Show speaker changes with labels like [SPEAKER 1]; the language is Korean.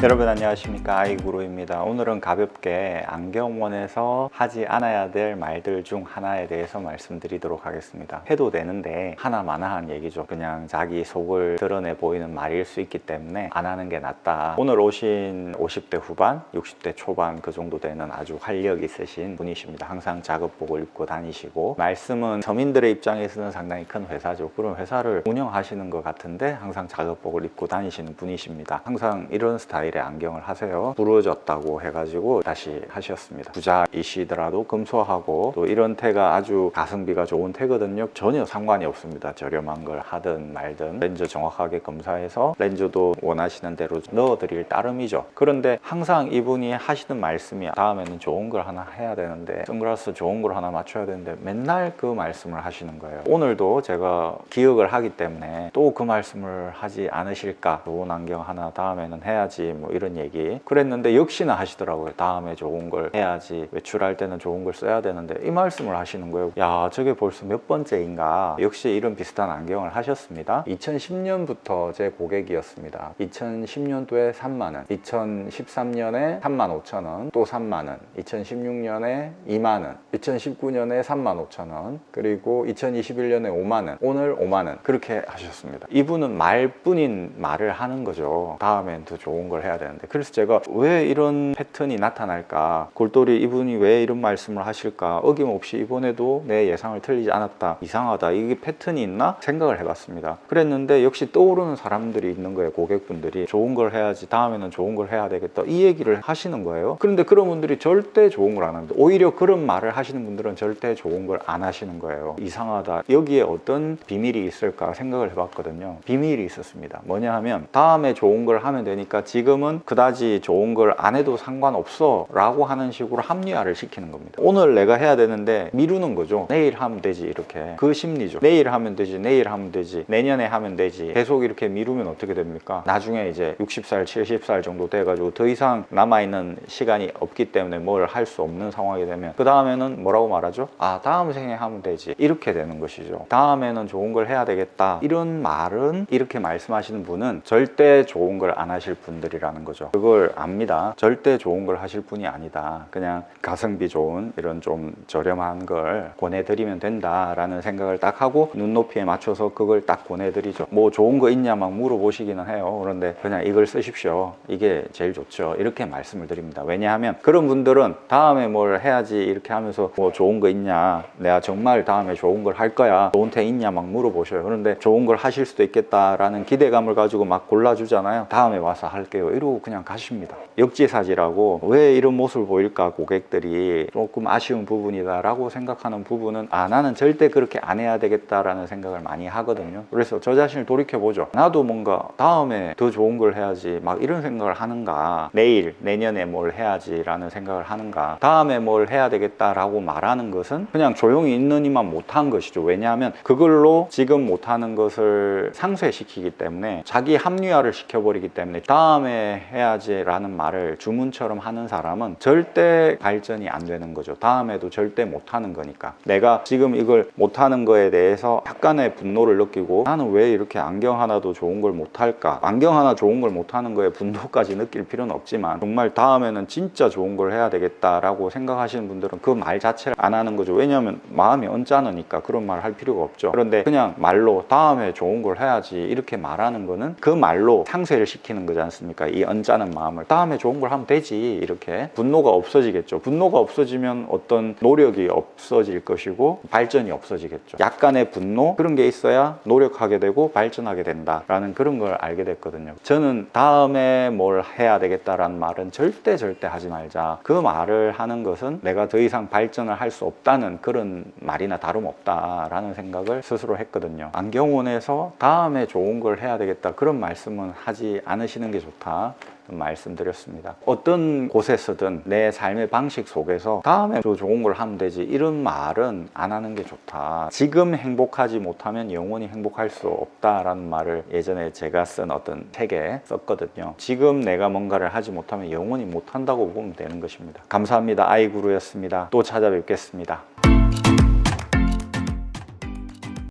[SPEAKER 1] 여러분 안녕하십니까, 아이구루입니다. 오늘은 가볍게 안경원에서 하지 않아야 될 말들 중 하나에 대해서 말씀드리도록 하겠습니다. 해도 되는데 하나마나한 얘기죠. 그냥 자기 속을 드러내 보이는 말일 수 있기 때문에 안 하는 게 낫다. 오늘 오신 50대 후반, 60대 초반 그 정도 되는 아주 활력 있으신 분이십니다. 항상 작업복을 입고 다니시고, 말씀은 서민들의 입장에서는 상당히 큰 회사죠. 그런 회사를 운영하시는 것 같은데 항상 작업복을 입고 다니시는 분이십니다. 항상 이런 스타일의 안경을 하세요. 부러졌다고 해가지고 다시 하셨습니다. 부자이시더라도 금소하고, 또 이런 태가 아주 가성비가 좋은 태거든요. 전혀 상관이 없습니다. 저렴한 걸 하든 말든 렌즈 정확하게 검사해서 렌즈도 원하시는 대로 넣어드릴 따름이죠. 그런데 항상 이분이 하시는 말씀이 다음에는 좋은 걸 하나 해야 되는데, 선글라스 좋은 걸 하나 맞춰야 되는데 맨날 그 말씀을 하시는 거예요. 오늘도 제가 기억을 하기 때문에 또 그 말씀을 하지 않으실까, 좋은 안경 하나 다음에는 해야지 뭐 이런 얘기 그랬는데 역시나 하시더라고요. 다음에 좋은 걸 해야지, 외출할 때는 좋은 걸 써야 되는데, 이 말씀을 하시는 거예요. 야, 저게 벌써 몇 번째인가. 역시 이런 비슷한 안경을 하셨습니다. 2010년부터 제 고객이었습니다. 2010년도에 3만원, 2013년에 35,000원, 또 3만원, 2016년에 2만원, 2019년에 35,000원, 그리고 2021년에 5만원, 오늘 5만원, 그렇게 하셨습니다. 이분은 말뿐인 말을 하는 거죠. 다음엔 더 좋은 걸 해야 되는데. 그래서 제가 왜 이런 패턴이 나타날까, 골똘히 이분이 왜 이런 말씀을 하실까, 어김없이 이번에도 내 예상을 틀리지 않았다, 이상하다, 이게 패턴이 있나 생각을 해봤습니다. 그랬는데 역시 떠오르는 사람들이 있는 거예요. 고객분들이 좋은 걸 해야지, 다음에는 좋은 걸 해야 되겠다, 이 얘기를 하시는 거예요. 그런데 그런 분들이 절대 좋은 걸 안 하는데, 오히려 그런 말을 하시는 분들은 절대 좋은 걸 안 하시는 거예요. 이상하다, 여기에 어떤 비밀이 있을까 생각을 해봤거든요. 비밀이 있었습니다. 뭐냐 하면, 다음에 좋은 걸 하면 되니까 지금은 그다지 좋은 걸 안 해도 상관없어 라고 하는 식으로 합리화를 시키는 겁니다. 오늘 내가 해야 되는데 미루는 거죠. 내일 하면 되지, 이렇게. 그 심리죠. 내일 하면 되지, 내일 하면 되지, 내년에 하면 되지. 계속 이렇게 미루면 어떻게 됩니까? 나중에 이제 60살, 70살 정도 돼가지고 더 이상 남아있는 시간이 없기 때문에 뭘 할 수 없는 상황이 되면, 그 다음에는 뭐라고 말하죠? 아, 다음 생에 하면 되지, 이렇게 되는 것이죠. 다음에는 좋은 걸 해야 되겠다, 이런 말은, 이렇게 말씀하시는 분은 절대 좋은 걸 안 하실 분들이라는 거죠. 그걸 압니다. 절대 좋은 걸 하실 분이 아니다. 그냥 가성비 좋은 이런 좀 저렴한 걸 권해드리면 된다라는 생각을 딱 하고 눈높이에 맞춰서 그걸 딱 권해드리죠. 뭐 좋은 거 있냐 막 물어보시기는 해요. 그런데 그냥 이걸 쓰십시오, 이게 제일 좋죠, 이렇게 말씀을 드립니다. 왜냐하면 그런 분들은 다음에 뭘 해야지 이렇게 하면서 뭐 좋은 거 있냐, 내가 정말 다음에 좋은 걸 할 거야, 좋은 태 있냐 막 물어보셔요. 그런데 좋은 걸 하실 수도 있겠다라는 기대감을 가지고 막 골라주잖아요. 다음에 와서 할게요 이러고 그냥 가십니다. 역지사지라고. 왜 이런 모습을 보일까, 고객들이 조금 아쉬운 부분이다 라고 생각하는 부분은, 아, 나는 절대 그렇게 안 해야 되겠다라는 생각을 많이 하거든요. 그래서 저 자신을 돌이켜보죠. 나도 뭔가 다음에 더 좋은 걸 해야지 막 이런 생각을 하는가, 내일, 내년에 뭘 해야지 라는 생각을 하는가, 다음에 뭘 해야 되겠다라고 말하는 것은 그냥 조용히 있는 이만 못한 것이죠. 왜냐하면 그걸로 지금 못하는 것을 상쇄시키기 때문에, 자기 합리화를 시켜버리기 때문에, 다음에 해야지 라는 말을 주문처럼 하는 사람은 절대 발전이 안 되는 거죠. 다음에도 절대 못하는 거니까. 내가 지금 이걸 못하는 거에 대해서 약간의 분노를 느끼고, 나는 왜 이렇게 안경 하나도 좋은 걸 못할까, 안경 하나 좋은 걸 못하는 거에 분노까지 느낄 필요는 없지만, 정말 다음에는 진짜 좋은 걸 해야 되겠다라고 생각하시는 분들은 그 말 자체를 안 하는 거죠. 왜냐하면 마음이 언짢으니까 그런 말 할 필요가 없죠. 그런데 그냥 말로 다음에 좋은 걸 해야지 이렇게 말하는 거는 그 말로 상쇄를 시키는 거지 않습니까? 이 언짢은 마음을. 다음에 좋은 걸 하면 되지, 이렇게. 분노가 없어지겠죠. 분노가 없어지면 어떤 노력이 없어질 것이고 발전이 없어지겠죠. 약간의 분노, 그런 게 있어야 노력하게 되고 발전하게 된다라는 그런 걸 알게 됐거든요. 저는 다음에 뭘 해야 되겠다라는 말은 절대 하지 말자. 그 말을 하는 것은 내가 더 이상 발전을 할 수 없다는 그런 말이나 다름없다라는 생각을 스스로 했거든요. 안경원에서 다음에 좋은 걸 해야 되겠다, 그런 말씀은 하지 않으시는 게 좋다 말씀드렸습니다. 어떤 곳에서든 내 삶의 방식 속에서 다음에 더 좋은 걸 하면 되지, 이런 말은 안 하는 게 좋다. 지금 행복하지 못하면 영원히 행복할 수 없다라는 말을 예전에 제가 쓴 어떤 책에 썼거든요. 지금 내가 뭔가를 하지 못하면 영원히 못한다고 보면 되는 것입니다. 감사합니다. 아이구루였습니다. 또 찾아뵙겠습니다.